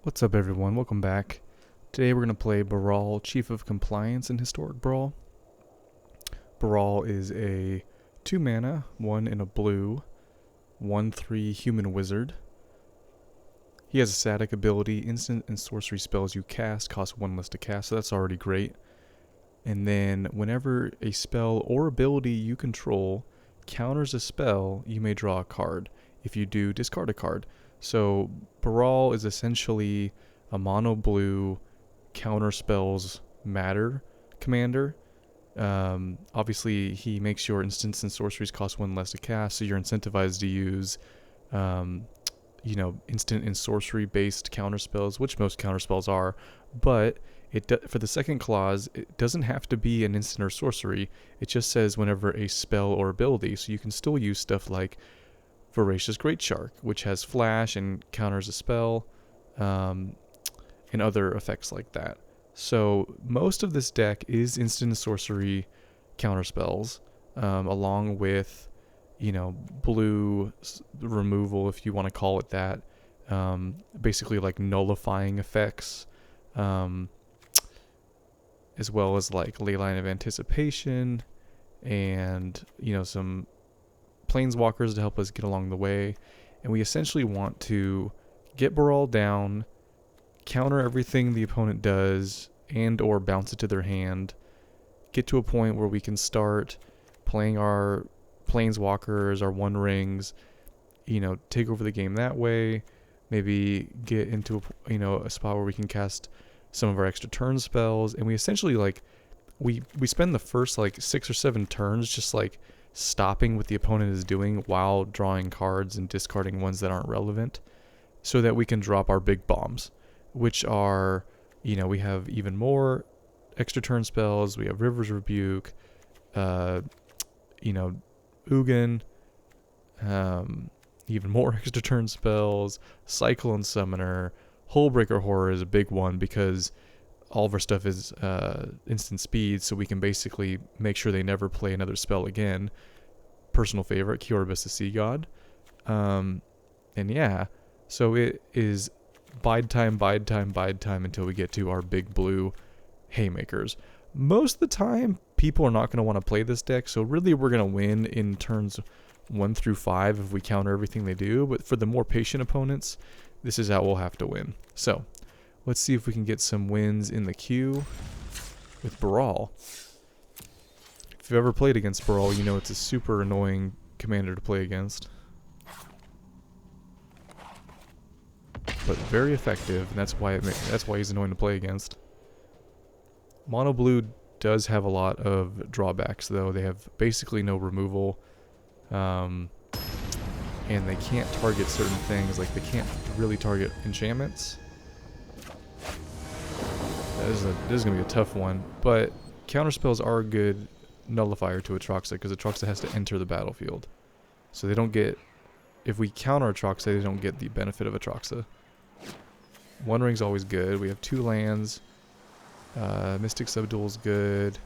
What's up everyone, welcome back. Today we're going to play Baral, Chief of Compliance in Historic Brawl. Baral is a 2 mana, 1 in a blue, 1/3 human wizard. He has a static ability, instant and sorcery spells you cast cost 1 less to cast, so that's already great. And then whenever a spell or ability you control counters a spell, you may draw a card. If you do, discard a card. So Baral is essentially a mono blue counterspells matter commander. Obviously he makes your instants and sorceries cost 1 less to cast, so you're incentivized to use instant and sorcery based counterspells, which most counterspells are, but for the second clause, it doesn't have to be an instant or sorcery. It just says whenever a spell or ability, so you can still use stuff like Voracious Great Shark, which has flash and counters a spell, and other effects like that. So most of this deck is instant and sorcery counterspells, along with, blue removal, if you want to call it that. Basically like nullifying effects, as well as like Leyline of Anticipation, and some planeswalkers to help us get along the way. And we essentially want to get Baral down, counter everything the opponent does, and or bounce it to their hand, get to a point where we can start playing our planeswalkers, our one rings, take over the game that way. Maybe get into a spot where we can cast some of our extra turn spells, and we essentially we spend the first 6 or 7 turns just stopping what the opponent is doing while drawing cards and discarding ones that aren't relevant, so that we can drop our big bombs, which are, we have even more extra turn spells. We have River's Rebuke, Ugin, even more extra turn spells, Cyclone Summoner, Hullbreaker Horror is a big one because all of our stuff is instant speed, so we can basically make sure they never play another spell again. Personal favorite, Kiora the Sea God. And yeah, so it is bide time until we get to our big blue haymakers. Most of the time, people are not going to want to play this deck, so really we're going to win in turns 1 through 5 if we counter everything they do, but for the more patient opponents, this is how we'll have to win. So let's see if we can get some wins in the queue with Baral. If you've ever played against Brawl, you know it's a super annoying commander to play against, but very effective, and that's why he's annoying to play against. Mono blue does have a lot of drawbacks, though. They have basically no removal, and they can't target certain things. Like, they can't really target enchantments. This is gonna be a tough one, but counterspells are a good nullifier to Atraxa, because Atraxa has to enter the battlefield, so they don't get, if we counter Atraxa, they don't get the benefit of Atraxa. One ring's always good. We have 2 lands. Mystic Subdual's good.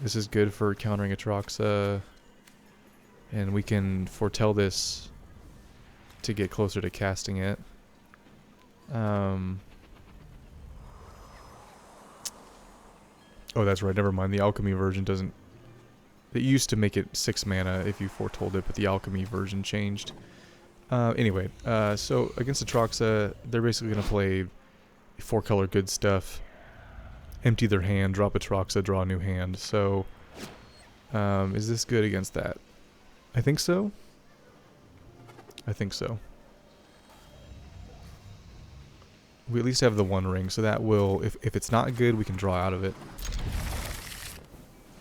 This is good for countering Atraxa, and we can foretell this to get closer to casting it. Oh, that's right, never mind. The Alchemy version doesn't... It used to make it 6 mana if you foretold it, but the Alchemy version changed. Anyway, so against Atraxa, they're basically going to play 4-color good stuff, empty their hand, drop Atraxa, draw a new hand. So, is this good against that? I think so. I think so. We at least have the 1 ring, so that will, if it's not good, we can draw out of it.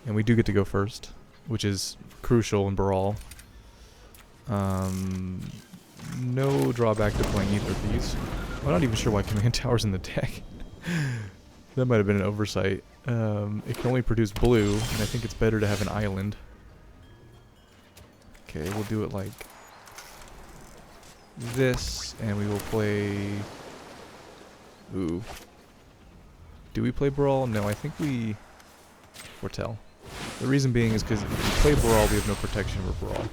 And we do get to go first, which is crucial in Baral. No drawback to playing either of these. I'm not even sure why Command Tower's in the deck. That might have been an oversight. It can only produce blue, and I think it's better to have an island. Okay, we'll do it like this, and we will play... Ooh. Do we play Brawl? No, I think we foretell. The reason being is because if we play Brawl, we have no protection over Brawl.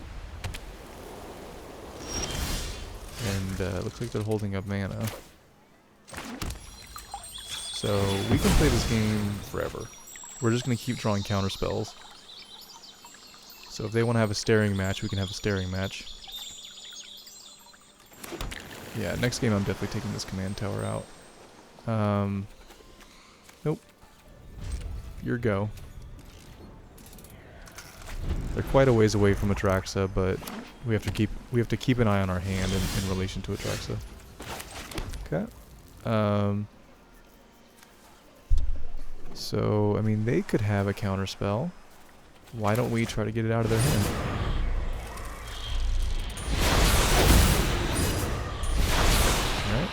And looks like they're holding up mana. So we can play this game forever. We're just going to keep drawing counterspells. So if they want to have a staring match, we can have a staring match. Yeah, next game I'm definitely taking this command tower out. Nope. Your go. They're quite a ways away from Atraxa, but we have to keep an eye on our hand in relation to Atraxa. Okay. So I mean, they could have a counterspell. Why don't we try to get it out of their hand? Alright.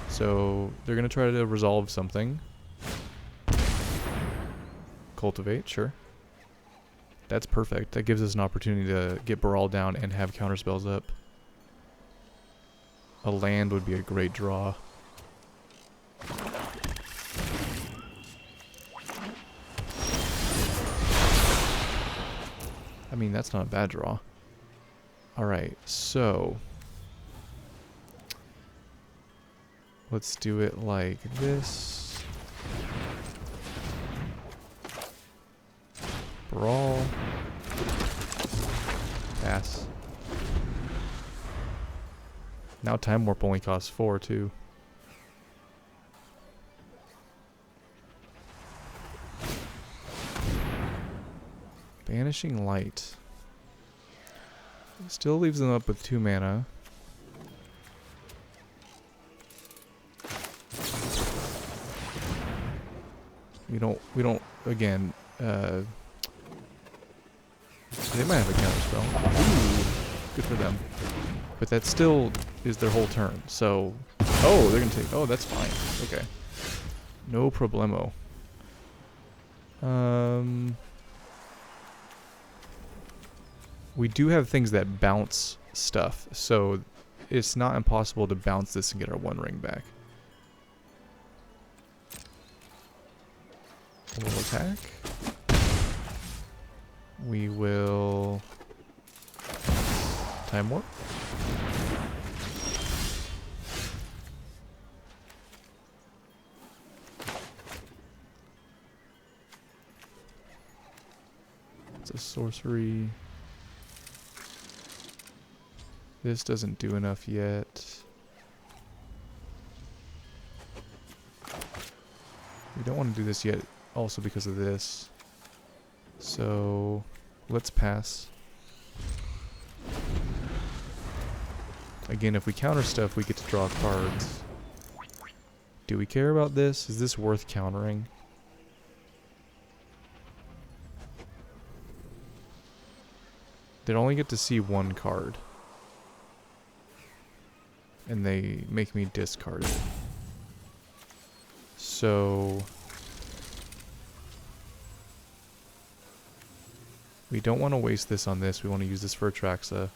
So they're gonna try to resolve something. Cultivate, sure. That's perfect. That gives us an opportunity to get Baral down and have counterspells up. A land would be a great draw. I mean, that's not a bad draw. Alright, so let's do it like this. Brawl. Pass. Now Time Warp only costs 4 too. Banishing Light. Still leaves them up with 2 mana. We don't again, they might have a counterspell. Ooh, good for them. But that still is their whole turn, so... Oh, they're gonna take... Oh, that's fine. Okay. No problemo. We do have things that bounce stuff, so it's not impossible to bounce this and get our 1 ring back. We'll attack. We will... Time Warp. It's a sorcery. This doesn't do enough yet. We don't want to do this yet, also because of this. So, let's pass. Again, if we counter stuff, we get to draw cards. Do we care about this? Is this worth countering? They only get to see 1 card. And they make me discard it. So... we don't want to waste this on this. We want to use this for Atraxa.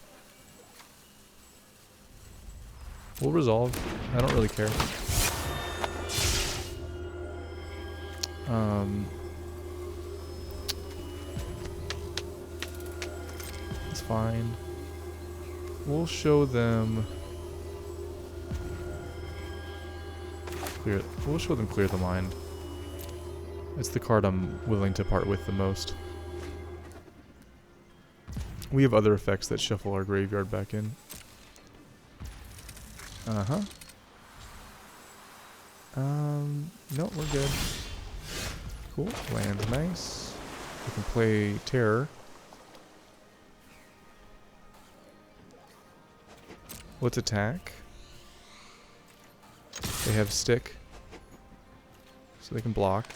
We'll resolve. I don't really care. It's fine. We'll show them... We'll show them Clear the Mind. It's the card I'm willing to part with the most. We have other effects that shuffle our graveyard back in. Uh-huh. No, we're good. Cool. Land's nice. We can play Terror. Let's attack. They have Stick, so they can block.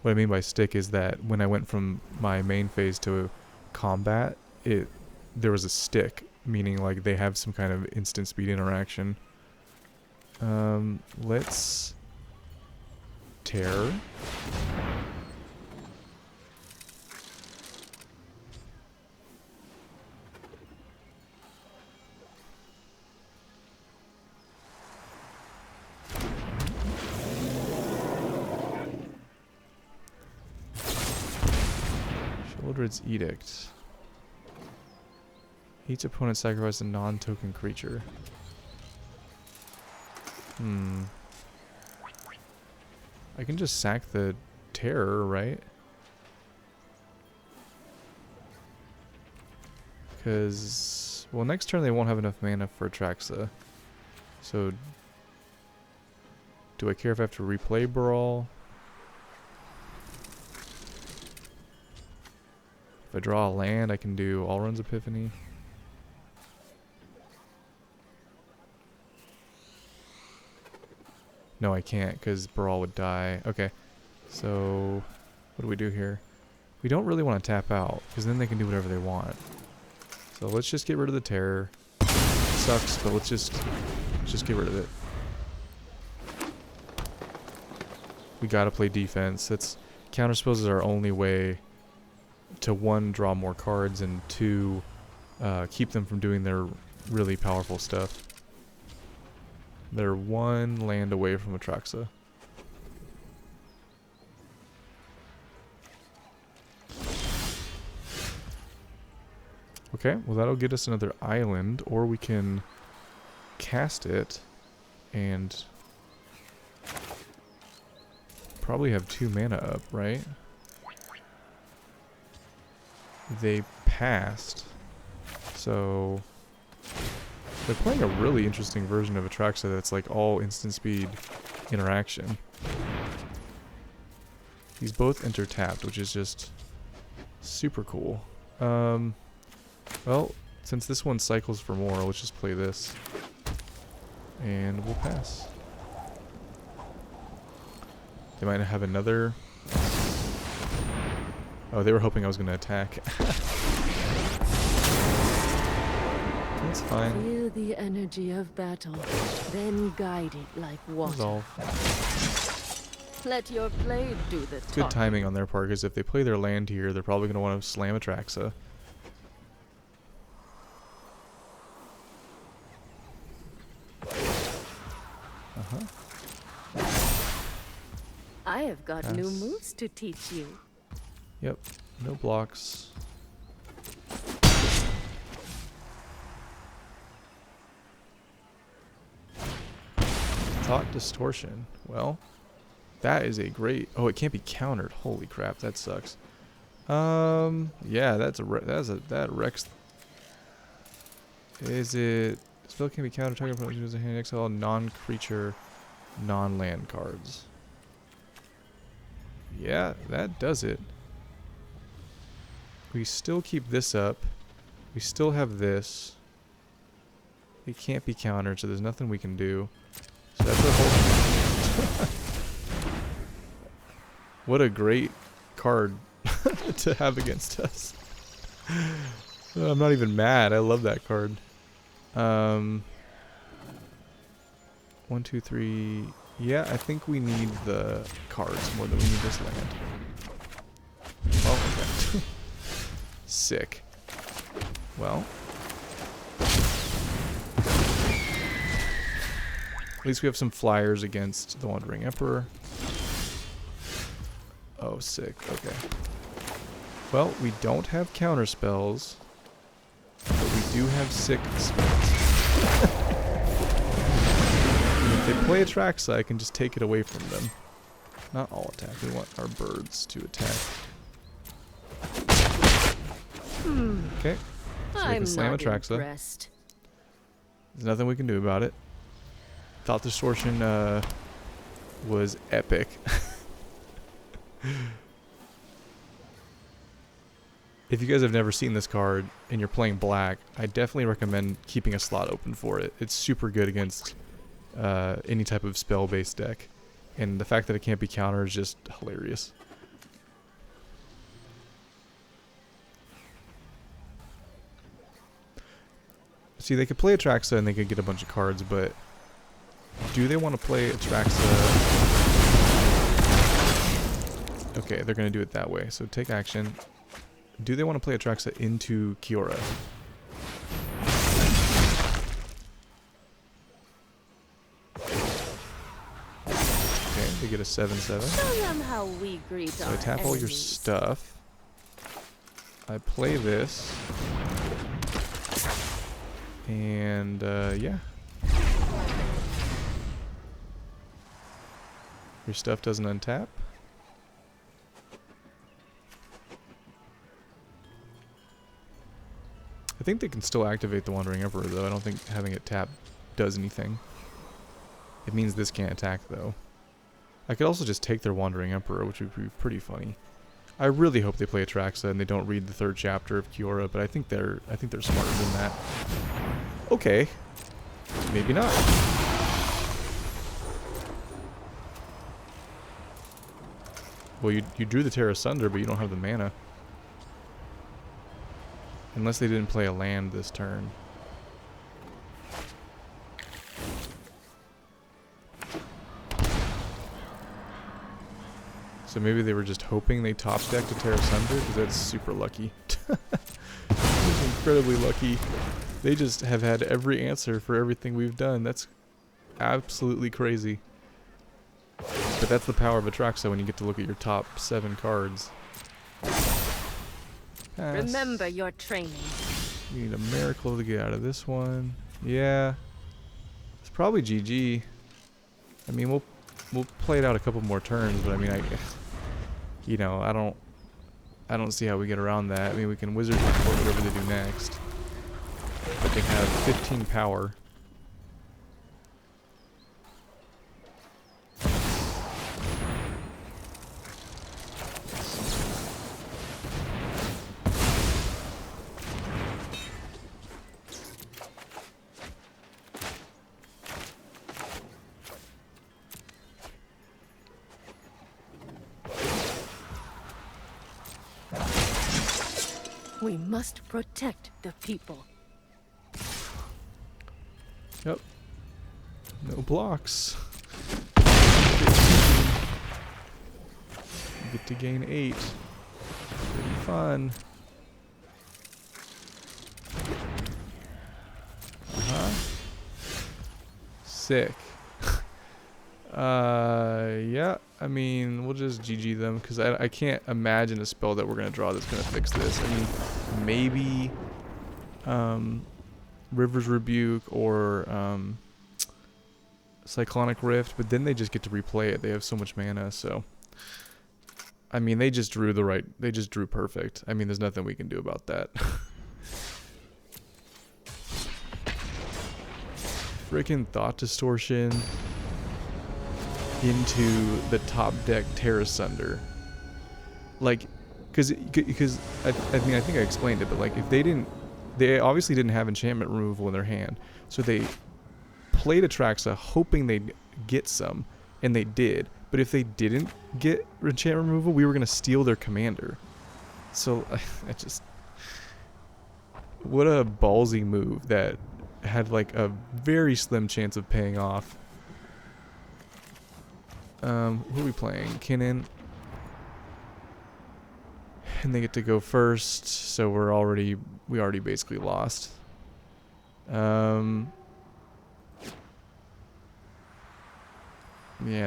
What I mean by Stick is that when I went from my main phase to combat, there was a stick, meaning like they have some kind of instant speed interaction. Let's Terror. Sheoldred's Edict. Each opponent sacrifices a non-token creature. I can just sack the Terror, right? Because, well, next turn they won't have enough mana for Atraxa. So, do I care if I have to replay Brawl? If I draw a land, I can do Allrun's Epiphany. No, I can't, because Baral would die. Okay, so what do we do here? We don't really want to tap out, because then they can do whatever they want. So let's just get rid of the Terror. It sucks, but let's just get rid of it. We gotta play defense. Counterspells is our only way to, one, draw more cards, and two, keep them from doing their really powerful stuff. They're one land away from Atraxa. Okay, well that'll get us another island, or we can cast it and probably have 2 mana up, right? They passed, so they're playing a really interesting version of Atraxa that's like all instant speed interaction. These both enter tapped, which is just super cool. Well, since this one cycles for more, let's just play this. And we'll pass. They might have another... Oh, they were hoping I was going to attack. That's fine. Feel the energy of battle, then guide it like water. Resolve. Let your blade do the talking. Good timing on their part, because if they play their land here, they're probably going to want to slam Atraxa. I have got Pass. new moves to teach you. Yep, no blocks. Thought Distortion. Well, that is a great... Oh, it can't be countered. Holy crap, that sucks. Yeah, that wrecks... Is it... Spell can be countered, target opponent uses a hand exile non-creature, non-land cards. Yeah, that does it. We still keep this up. We still have this. It can't be countered, so there's nothing we can do. So that's our whole... What a great card to have against us. I'm not even mad. I love that card. 1, 2, 3. Yeah, I think we need the cards more than we need this land. Oh, okay. Sick. Well. At least we have some flyers against the Wandering Emperor. Oh, sick. Okay. Well, we don't have counterspells, but we do have sick spells. If they play Atraxa, I can just take it away from them. Not all attack. We want our birds to attack. Okay. So we can slam Atraxa. Impressed. There's nothing we can do about it. Thought Distortion was epic. If you guys have never seen this card and you're playing black, I definitely recommend keeping a slot open for it. It's super good against any type of spell-based deck. And the fact that it can't be countered is just hilarious. See, they could play Atraxa and they could get a bunch of cards, but do they want to play Atraxa? Okay, they're going to do it that way. So take action. Do they want to play Atraxa into Kiora? Okay, they get a 7/7. Show them how we greet So our I tap all your enemies. stuff. I play this. And yeah. Your stuff doesn't untap. I think they can still activate the Wandering Emperor, though. I don't think having it tap does anything. It means this can't attack, though. I could also just take their Wandering Emperor, which would be pretty funny. I really hope they play Atraxa and they don't read the 3rd chapter of Kiora, but I think they're smarter than that. Okay. Maybe not. Well, you drew the Terra Sunder, but you don't have the mana. Unless they didn't play a land this turn. So maybe they were just hoping they top decked a Terra Sunder, because that's super lucky. That's incredibly lucky. They just have had every answer for everything we've done. That's absolutely crazy. But that's the power of Atraxa when you get to look at your top 7 cards. Pass. Remember your training. We need a miracle to get out of this one. Yeah. It's probably GG. I mean, we'll play it out a couple more turns, but I mean, you know, I don't see how we get around that. I mean, we can Wizard Retort whatever they do next. But they have 15 power. We must protect the people. Yep. No blocks. You get to gain 8. Pretty fun. Sick. Yeah, I mean, we'll just GG them, because I can't imagine a spell that we're going to draw that's going to fix this. I mean, maybe River's Rebuke or Cyclonic Rift, but then they just get to replay it. They have so much mana, so... I mean, they just drew they just drew perfect. I mean, there's nothing we can do about that. Freaking Thought Distortion into the top deck Terra Sunder. Like, because I mean, I think I explained it, but like, if they obviously didn't have enchantment removal in their hand, so they played Atraxa hoping they'd get some, and they did. But if they didn't get enchantment removal, we were gonna steal their commander. So I just, what a ballsy move that had like a very slim chance of paying off. Who are we playing? Kinnan. And they get to go first, so we already basically lost. Yeah,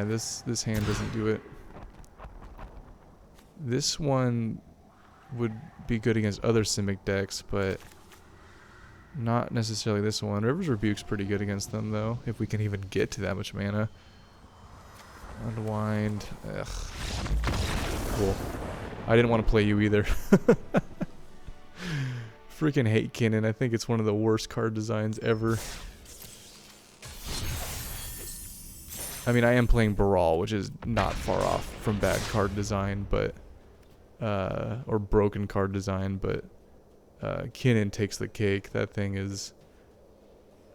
this hand doesn't do it. This one would be good against other Simic decks, but not necessarily this one. River's Rebuke's pretty good against them, though, if we can even get to that much mana. Unwind. Ugh. Cool. I didn't want to play you either. Freaking hate Kinnan. I think it's one of the worst card designs ever. I mean, I am playing Baral, which is not far off from bad card design, but or broken card design, but Kinnan takes the cake. That thing is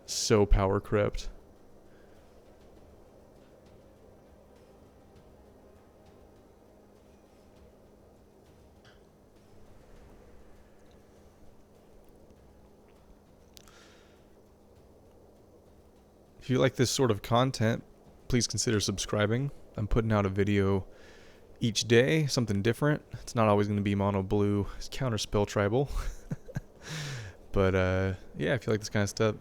so power crept. If you like this sort of content, please consider subscribing. I'm putting out a video each day, something different. It's not always going to be mono blue. It's Counterspell tribal. But yeah, if you like this kind of stuff,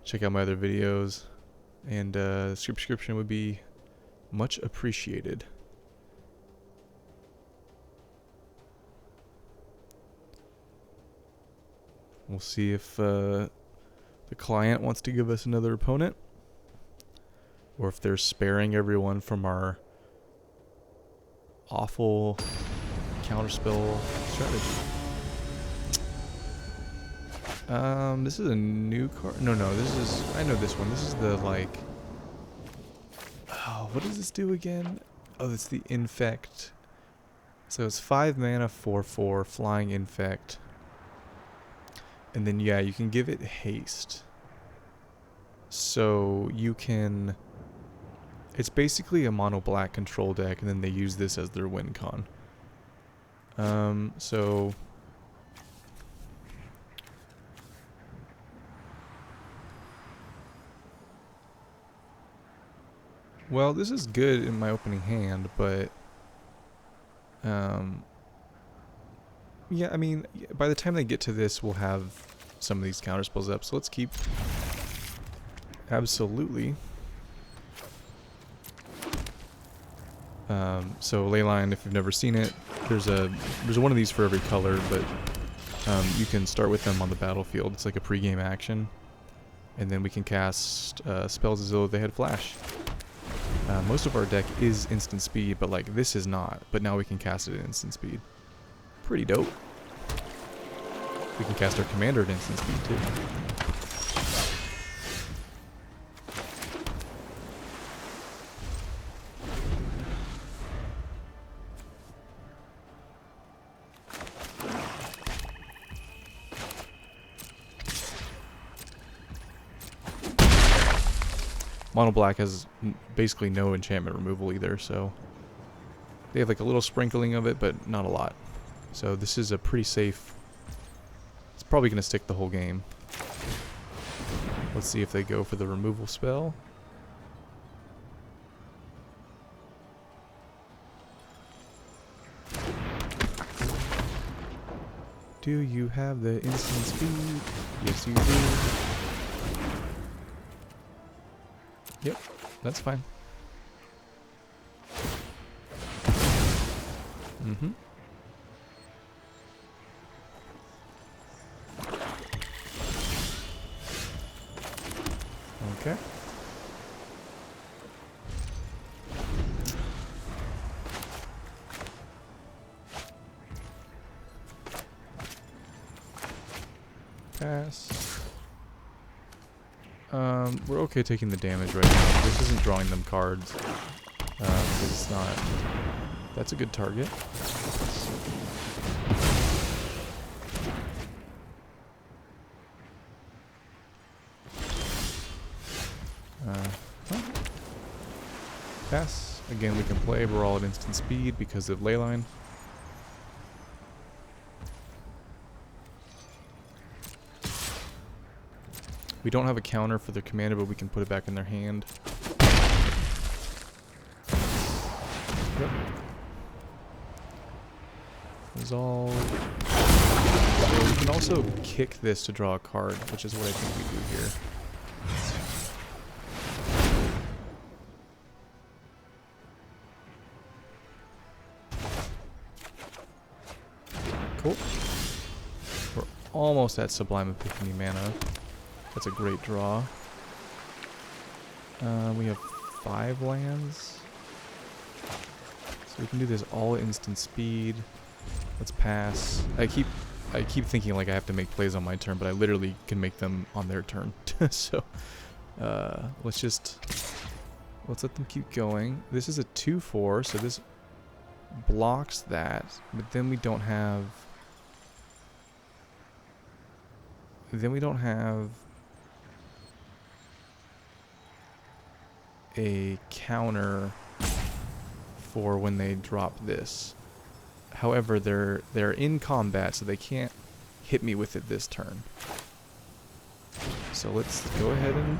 check out my other videos. And subscription would be much appreciated. We'll see if the client wants to give us another opponent, or if they're sparing everyone from our awful counterspell strategy. This is a new card. No, this is, I know this one. This is the, like, oh, what does this do again? Oh, it's the Infect. So it's 5 mana, 4/4, flying Infect. And then, yeah, you can give it haste. So you can, it's basically a mono black control deck, and then they use this as their win con. So well, this is good in my opening hand, but yeah, I mean, by the time they get to this, we'll have some of these counterspells up. So let's keep. Absolutely. So Leyline, if you've never seen it, there's one of these for every color, but you can start with them on the battlefield. It's like a pre-game action, and then we can cast spells as though they had flash. Most of our deck is instant speed, but like this is not. But now we can cast it at instant speed. Pretty dope. We can cast our commander at instant speed too. Mono black has basically no enchantment removal either, so they have like a little sprinkling of it, but not a lot. So this is a pretty safe. It's probably going to stick the whole game. Let's see if they go for the removal spell. Do you have the instant speed? Yes, you do. Yep, that's fine. Mm-hmm. Okay. Pass. We're okay taking the damage right now. This isn't drawing them cards. Because it's not. That's a good target. Huh. Pass. Again, we can play Baral at instant speed because of Leyline. We don't have a counter for their commander, but we can put it back in their hand. Yep. Resolve. So we can also kick this to draw a card, which is what I think we do here. Cool. We're almost at Sublime Epiphany mana. That's a great draw. We have 5 lands. So we can do this all at instant speed. Let's pass. I keep thinking like I have to make plays on my turn, but I literally can make them on their turn. So let's let them keep going. This is a 2/4, so this blocks that, but then we don't have a counter for when they drop this. However, they're in combat, so they can't hit me with it this turn. So let's go ahead and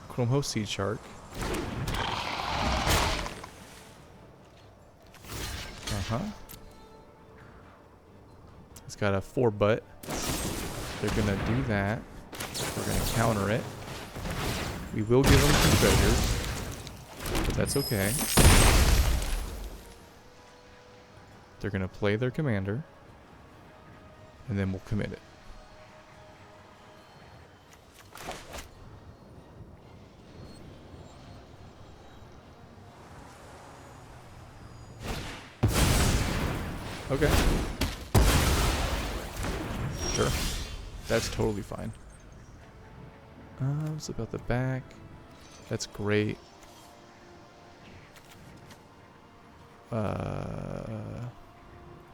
Chrome Host Seed Shark. It's got a 4-butt. They're gonna do that. We're gonna counter it. We will give them some treasures. But that's okay. They're going to play their commander. And then we'll commit it. Okay. Sure. That's totally fine. Slip out the back. That's great.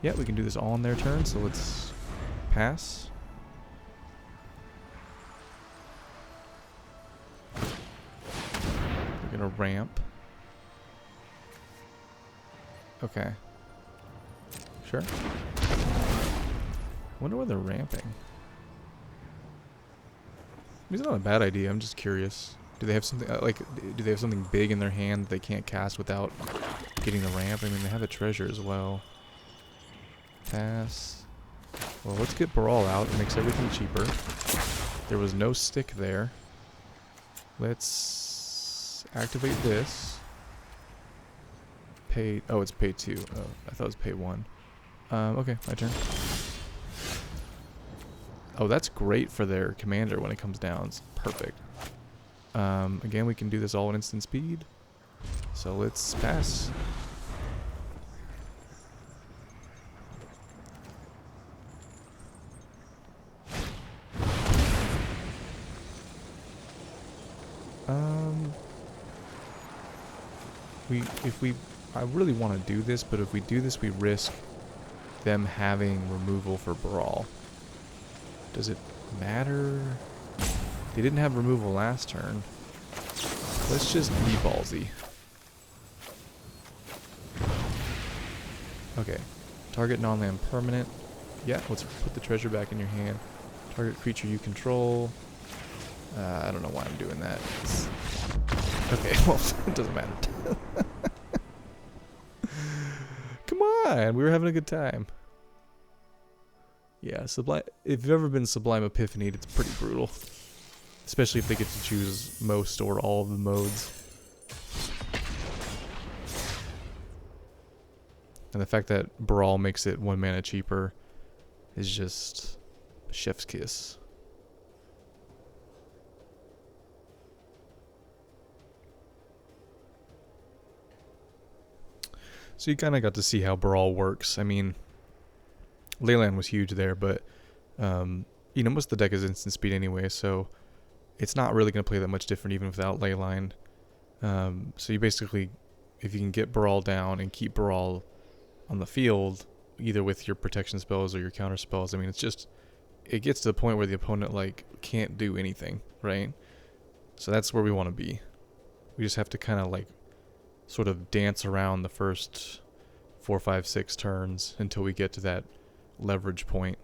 Yeah, we can do this all on their turn, so let's pass. We're gonna ramp. Okay. Sure. Wonder why they're ramping. It's not a bad idea. I'm just curious. Do they have something do they have something big in their hand that they can't cast without getting the ramp? I mean, they have a treasure as well. Pass. Well, let's get Baral out. It makes everything cheaper. There was no stick there. Let's activate this. Pay. Oh, it's pay 2. Oh, I thought it was pay 1. Okay, my turn. Oh, that's great for their commander when it comes down. It's perfect. Again, we can do this all in instant speed. So let's pass. I really want to do this, but if we do this, we risk them having removal for Brawl. Does it matter? They didn't have removal last turn. Let's just be ballsy. Okay. Target non-land permanent. Yeah, let's put the treasure back in your hand. Target creature you control. I don't know why I'm doing that. Okay, well, it doesn't matter. Come on, we were having a good time. Yeah, Sublime. If you've ever been Sublime Epiphanied, it's pretty brutal. Especially if they get to choose most or all of the modes. And the fact that Brawl makes it 1 mana cheaper is just chef's kiss. So you kind of got to see how Brawl works. I mean, Leyland was huge there, but you know, most of the deck is instant speed anyway, so it's not really going to play that much different even without Leyline. So you basically, if you can get Brawl down and keep Brawl on the field, either with your protection spells or your counter spells, I mean, it's just, it gets to the point where the opponent, like, can't do anything, right? So that's where we want to be. We just have to kind of, like, sort of dance around the first 4, 5, 6 turns until we get to that leverage point.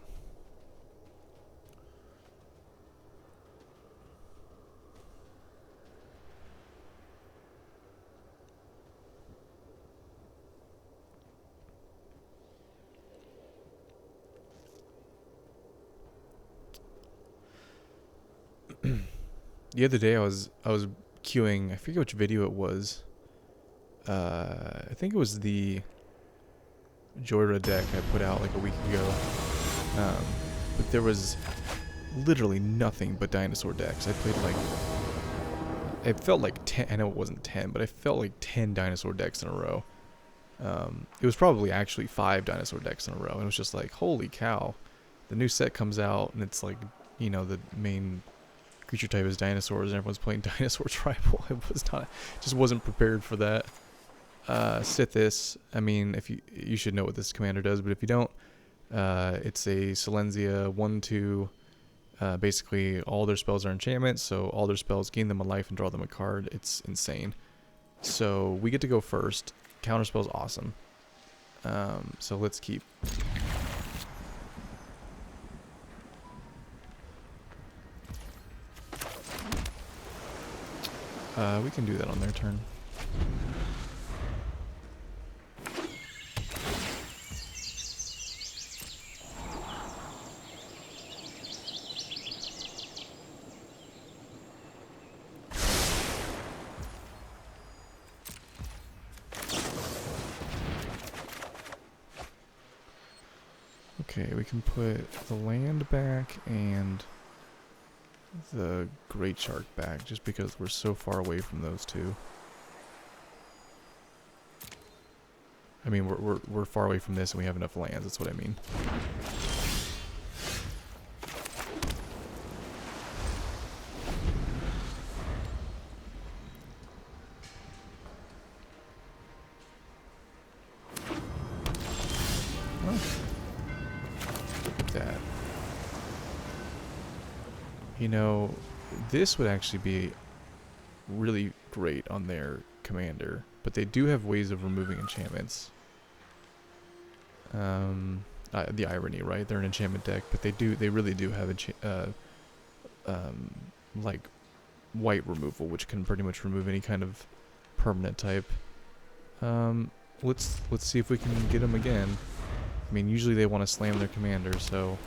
The other day I was queuing, I forget which video it was. I think it was the Joyra deck I put out like a week ago. But there was literally nothing but dinosaur decks. I played like, it felt like 10, I know it wasn't 10, but I felt like 10 dinosaur decks in a row. It was probably actually 5 dinosaur decks in a row. And it was just like, holy cow. The new set comes out and it's like, you know, the main creature type is dinosaurs and everyone's playing dinosaur tribal. I was not, just wasn't prepared for that. Sithis, I mean, if you should know what this commander does, but if you don't, it's a Silenzia 1/2. Basically, all their spells are enchantments, so all their spells gain them a life and draw them a card. It's insane. So we get to go first. Counterspell's awesome. So let's keep. We can do that on their turn. Okay, we can put the land back and the Great Shark back, just because we're so far away from those two. I mean, we're far away from this and we have enough lands. That's what I mean. Look at that. You know, this would actually be really great on their commander, but they do have ways of removing enchantments. The irony, right? They're an enchantment deck, but they really do have like white removal, which can pretty much remove any kind of permanent type. Let's see if we can get them again. I mean, usually they want to slam their commander, so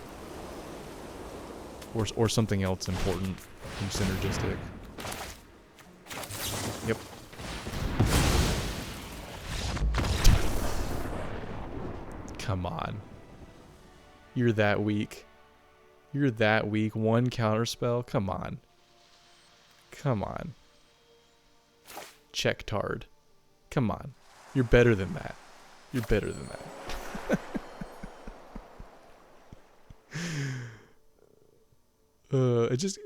or something else important and synergistic. Yep. Come on. You're that weak. You're that weak. One counterspell? Come on. Come on. Check Tard. Come on. You're better than that. You're better than that.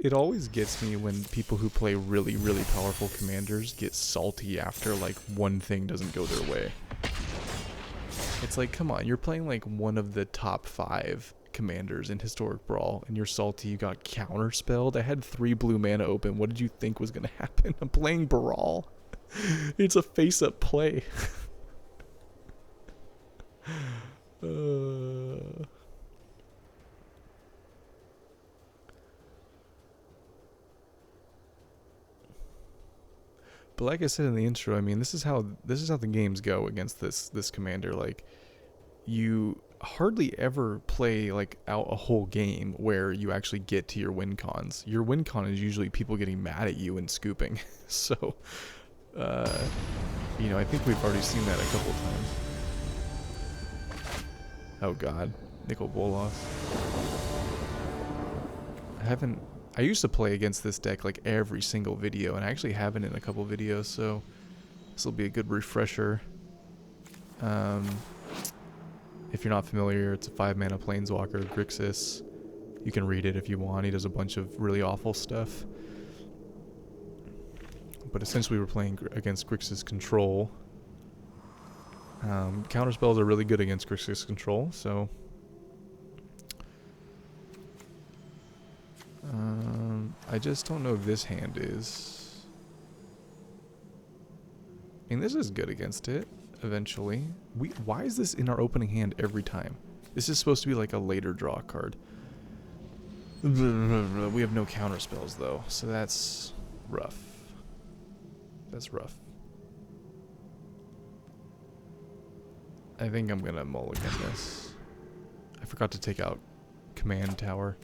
It always gets me when people who play really, really powerful commanders get salty after like one thing doesn't go their way. It's like, come on, you're playing like one of the top 5 commanders in Historic Brawl, and you're salty you got counterspelled. I had 3 blue mana open. What did you think was gonna happen? I'm playing Baral. It's a face-up play. But like I said in the intro, I mean, this is how the games go against this commander. Like, you hardly ever play like out a whole game where you actually get to your win cons. Your win con is usually people getting mad at you and scooping. So, you know, I think we've already seen that a couple times. Oh God, Nicol Bolas. I used to play against this deck like every single video, and I actually haven't in a couple videos, so this will be a good refresher. If you're not familiar, it's a 5-mana Planeswalker, Grixis. You can read it if you want. He does a bunch of really awful stuff. But essentially we're playing against Grixis Control. Counterspells are really good against Grixis Control, so... I just don't know if this hand is... I mean, this is good against it, eventually. Why is this in our opening hand every time? This is supposed to be like a later draw card. We have no counterspells, though, so that's rough. That's rough. I think I'm gonna mulligan this. I forgot to take out Command Tower.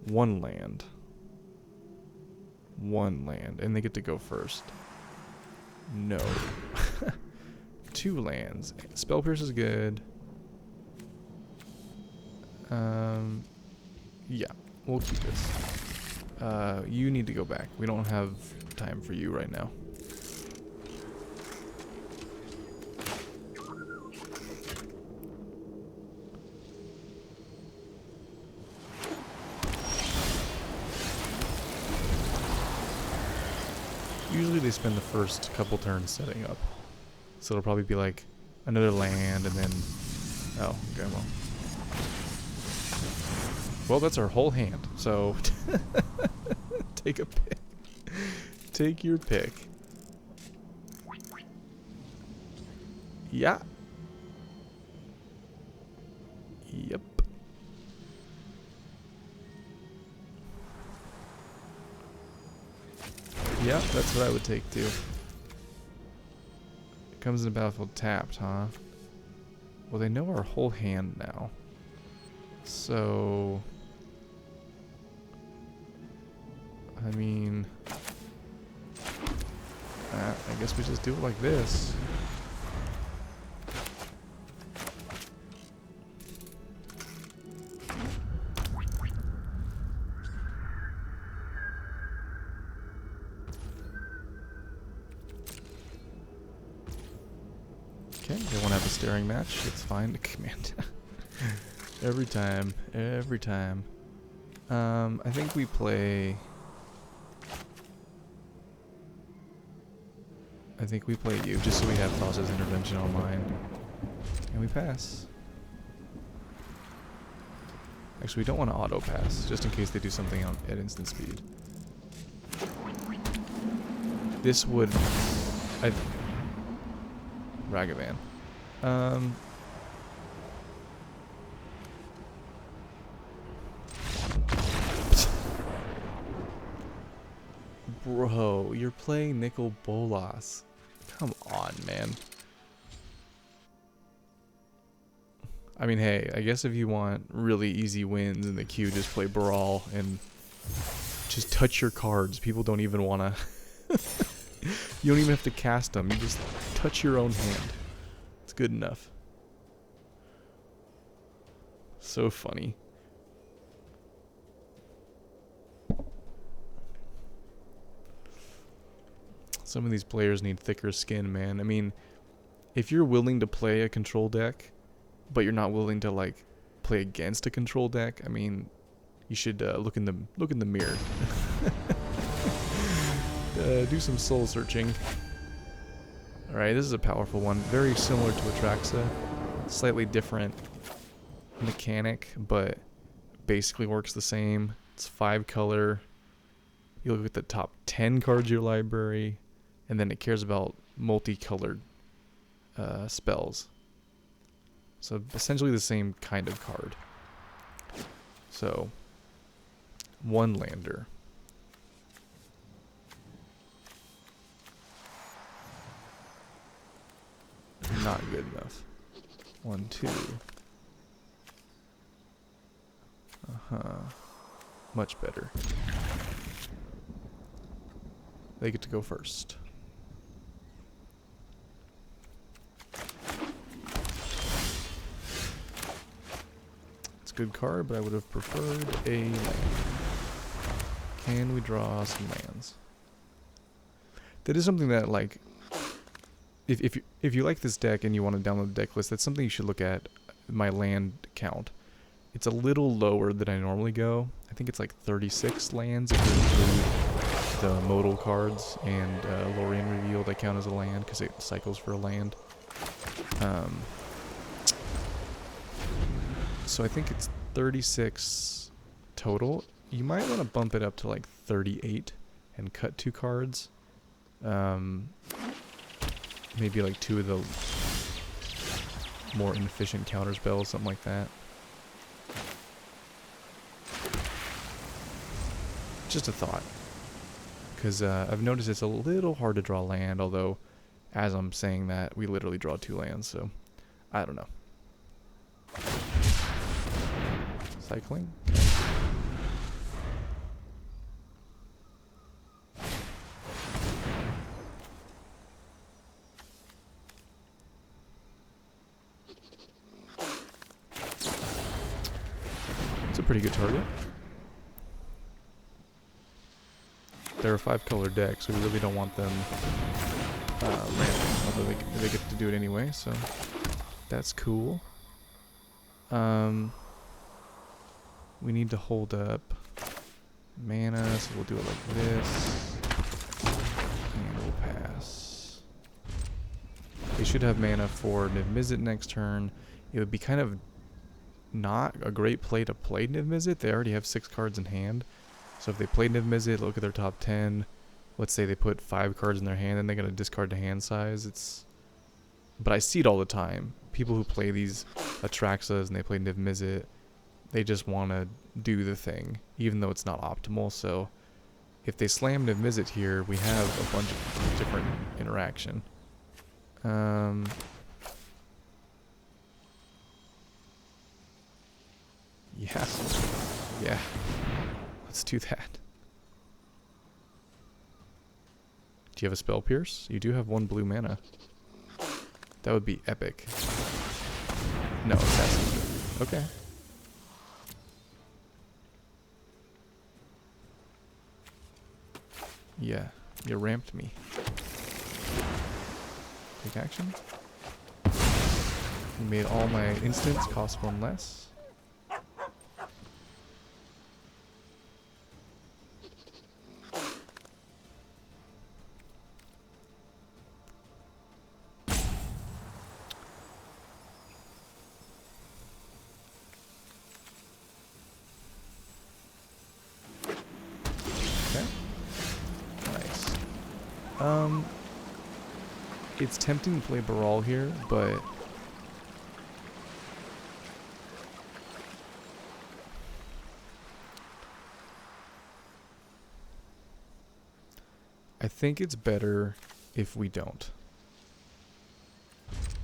1 land. 1 land. And they get to go first. No. 2 lands. Spell Pierce is good. Yeah. We'll keep this. You need to go back. We don't have time for you right now. Usually they spend the first couple turns setting up. So it'll probably be like another land and then... Oh, okay, well. Well, that's our whole hand, so... Take a pick. Take your pick. Yeah. Yep. Yeah, that's what I would take too. It comes in the battlefield tapped, huh? Well, they know our whole hand now. So... I mean... I guess we just do it like this. Okay, they want have a staring match. It's fine to command. Every time. Every time. I think we play... you, just so we have Thassa's Intervention online. And we pass. Actually, we don't want to auto-pass, just in case they do something at instant speed. This would... Ragavan. Bro, you're playing Nicol Bolas. Come on, man. I mean, hey, I guess if you want really easy wins in the queue, just play Baral and just touch your cards. People don't even want to... You don't even have to cast them. You just touch your own hand. It's good enough. So funny. Some of these players need thicker skin, man. I mean, if you're willing to play a control deck, but you're not willing to like play against a control deck, I mean, you should look in the mirror. Do some soul searching. All right, this is a powerful one, very similar to Atraxa, slightly different mechanic, but basically works the same. It's 5 color. You look at the top 10 cards of your library, and then it cares about multicolored spells. So essentially the same kind of card. So 1 lander. Not good enough. 1, 2. Much better. They get to go first. It's a good card, but I would have preferred a land. Can we draw some lands? That is something that, like, if you like this deck and you want to download the deck list, that's something you should look at. My land count. It's a little lower than I normally go. I think it's like 36 lands if you include the modal cards and Lorien Reveal that count as a land because it cycles for a land. So I think it's 36 total. You might want to bump it up to like 38 and cut 2 cards. Maybe like 2 of the more inefficient counterspells, something like that. Just a thought. Because I've noticed it's a little hard to draw land, although as I'm saying that, we literally draw 2 lands, so I don't know. Cycling? It's a pretty good target. They're a 5-color deck, so we really don't want them landing, although they get to do it anyway, so that's cool. We need to hold up mana, so we'll do it like this, and we'll pass. They should have mana for Niv-Mizzet next turn. It would be kind of not a great play to play Niv-Mizzet. They already have 6 cards in hand. So if they play Niv-Mizzet, look at their top 10. Let's say they put 5 cards in their hand, and they're going to discard the hand size. But I see it all the time. People who play these Atraxas and they play Niv-Mizzet, they just want to do the thing, even though it's not optimal. So if they slam Niv-Mizzet here, we have a bunch of different interaction. Yeah. Let's do that. Do you have a Spell Pierce? You do have 1 blue mana. That would be epic. No, Assassin's good. Okay. Yeah, you ramped me. Take action. Made all my instants cost 1 less. Okay. Nice. It's tempting to play Baral here, but I think it's better if we don't.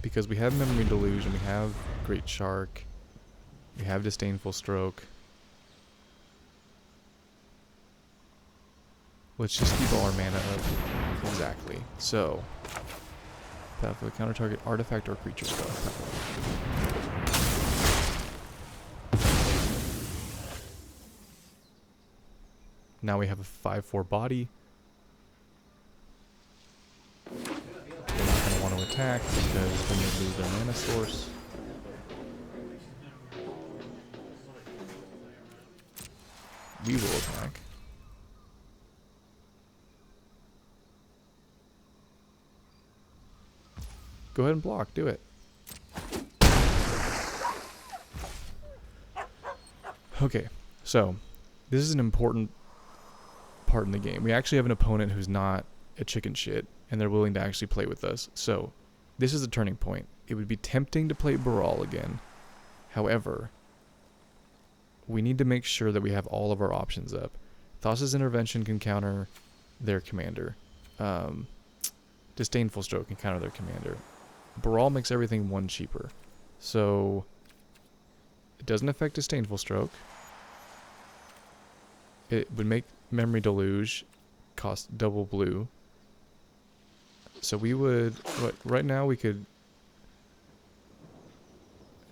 Because we have Memory Deluge and we have Great Shark. We have Disdainful Stroke. Let's just keep all our mana up. Exactly. So, path with a counter target artifact or creature spell. Now we have a 5/4 body. They're not going to want to attack because then they lose their mana source. We will attack. Go ahead and block. Do it. Okay, so this is an important part in the game. We actually have an opponent who's not a chicken shit, and they're willing to actually play with us. So this is a turning point. It would be tempting to play Baral again. However, we need to make sure that we have all of our options up. Thassa's Intervention can counter their commander. Disdainful Stroke can counter their commander. Baral makes everything 1 cheaper. So it doesn't affect Disdainful Stroke. It would make Memory Deluge cost double blue. So we would, right now we could,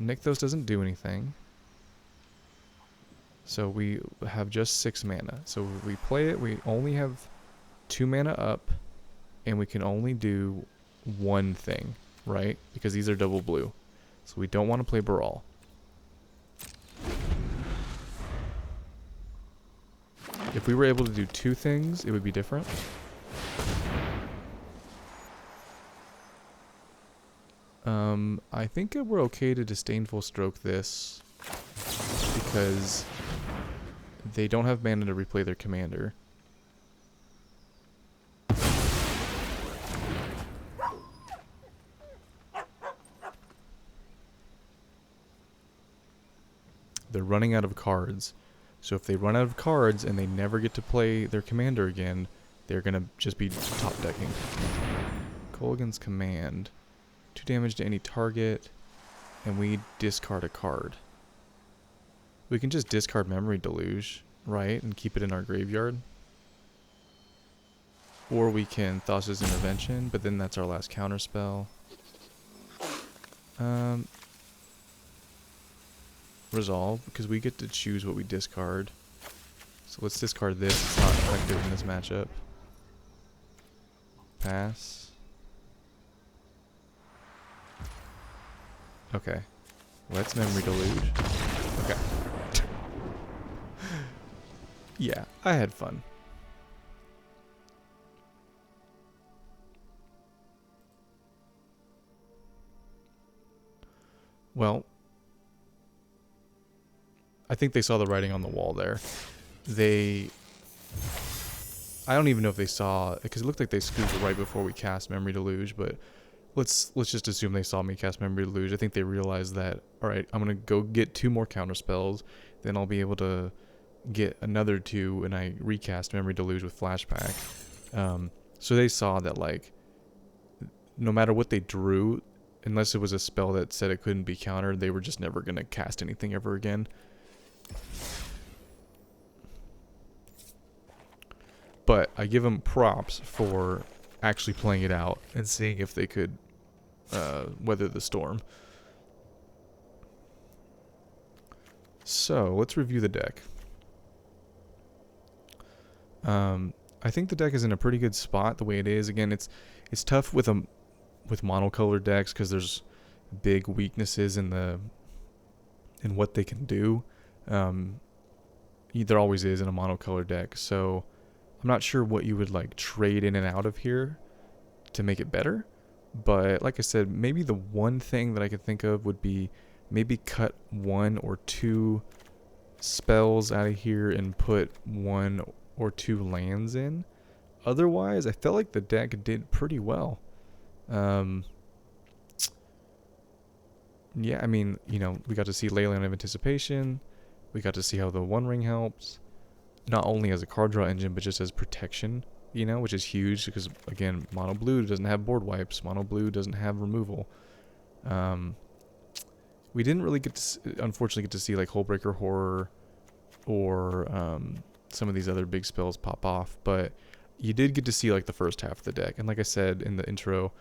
Nykthos doesn't do anything. So we have just 6 mana. So we play it, we only have 2 mana up, and we can only do 1 thing, right? Because these are double blue. So we don't want to play Baral. If we were able to do 2 things, it would be different. I think we're okay to Disdainful Stroke this because they don't have mana to replay their commander. They're running out of cards. So if they run out of cards and they never get to play their commander again, they're going to just be top decking. Kolaghan's Command. 2 damage to any target, and we discard a card. We can just discard Memory Deluge, right, and keep it in our graveyard. Or we can Thassa's Intervention, but then that's our last counterspell. Resolve, because we get to choose what we discard. So let's discard this. It's not effective in this matchup. Pass. Okay. Let's Memory Deluge. Okay. Yeah, I had fun. Well, I think they saw the writing on the wall there. I don't even know if they saw, because it looked like they scooped it right before we cast Memory Deluge, but let's just assume they saw me cast Memory Deluge. I think they realized that, alright, I'm going to go get 2 more counter spells, then I'll be able to get another 2, and I recast Memory Deluge with Flashback. So they saw that, like, no matter what they drew, unless it was a spell that said it couldn't be countered, they were just never going to cast anything ever again. But I give them props for actually playing it out and seeing if they could weather the storm. So let's review the deck. I think the deck is in a pretty good spot the way it is. Again, it's tough with monocolored decks because there's big weaknesses in what they can do. There always is in a monocolor deck. So I'm not sure what you would like trade in and out of here to make it better. But like I said, maybe the one thing that I could think of would be maybe cut 1 or 2 spells out of here and put 1 or 2 lands in. Otherwise, I felt like the deck did pretty well. Yeah, I mean, you know, we got to see Leyline of Anticipation. We got to see how the One Ring helps, not only as a card draw engine, but just as protection, you know, which is huge because, again, Mono Blue doesn't have board wipes. Mono Blue doesn't have removal. We didn't really unfortunately get to see, like, Hullbreaker Horror or some of these other big spells pop off, but you did get to see, like, the first half of the deck. And like I said in the intro,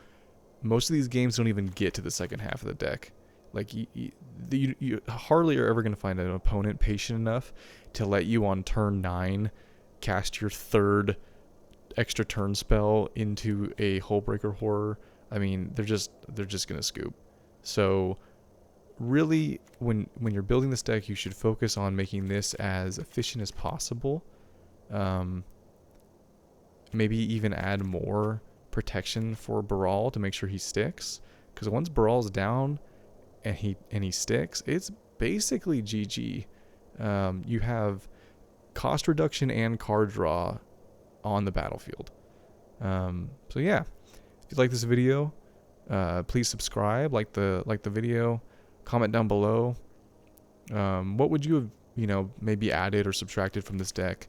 most of these games don't even get to the second half of the deck. Like, you hardly are ever going to find an opponent patient enough to let you on turn 9 cast your third extra turn spell into a Hullbreaker Horror. I mean, they're just going to scoop. So really, when you're building this deck, you should focus on making this as efficient as possible. Maybe even add more protection for Baral to make sure he sticks. Because once Baral's down and he sticks, it's basically GG. You have cost reduction and card draw on the battlefield. So yeah, if you like this video, please subscribe, like the video, comment down below. What would you have, you know, maybe added or subtracted from this deck?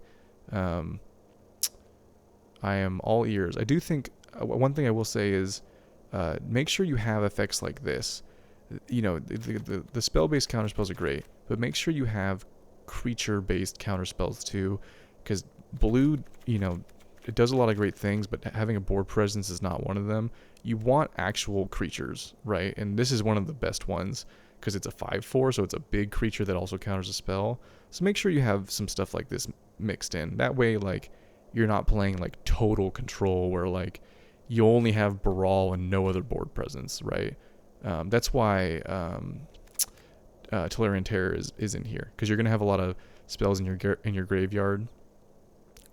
I am all ears. I do think one thing I will say is make sure you have effects like this. You know, the spell-based counterspells are great, but make sure you have creature-based counterspells too, because blue, you know, it does a lot of great things, but having a board presence is not one of them. You want actual creatures, right? And this is one of the best ones because it's a 5/4, so it's a big creature that also counters a spell. So make sure you have some stuff like this mixed in. That way, like, you're not playing like total control where like you only have Brawl and no other board presence, right? That's why Tolarian Terror is in here, because you're gonna have a lot of spells in your graveyard,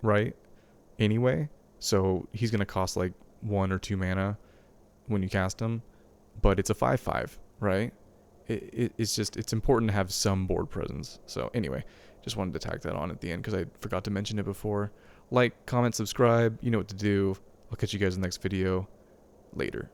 right? Anyway, so he's gonna cost like 1 or 2 mana when you cast him, but it's a 5/5, right? It's important to have some board presence. So anyway, just wanted to tack that on at the end because I forgot to mention it before. Like, comment, subscribe. You know what to do. I'll catch you guys in the next video. Later.